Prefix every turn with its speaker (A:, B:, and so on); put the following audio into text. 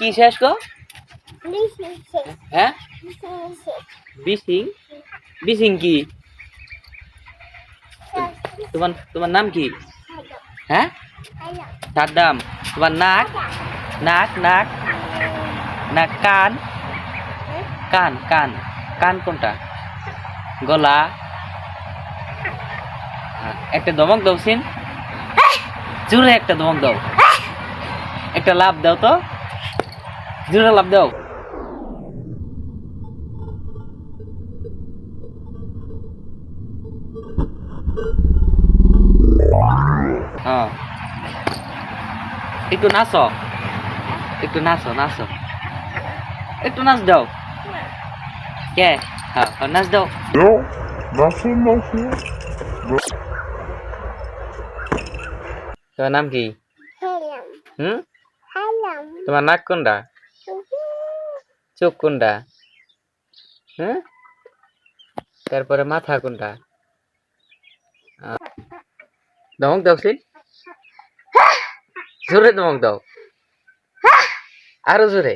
A: কি শেষ গো?
B: Listen,
A: হ্যাঁ
B: listen.
A: বিসিং বিসিং কি? তোমার তোমার নাম কি? হ্যাঁ সাদ্দাম। তোমার নাক নাক নাক নাক কান কান কান কান কোনটা? গলা। একটা ধমক দাও সিন, জোরে একটা ধমক দাও, একটা লাফ দাও তো, জোরে লাফ দাও। হ্যাঁ একটু নাচো, একটু নাচো নাচো, একটু নাচ দাও। কে? হ্যাঁ নাচ দাও। তোমার নাম কি?
B: Hello,
A: হুম
B: hello.
A: তোমার নাক কোনটা? চোখ কোনটা? হ্যাঁ তারপরে মাথা কোনটা? ধমক দাও সিন, জোরে ধমক দাও, আরো জোরে।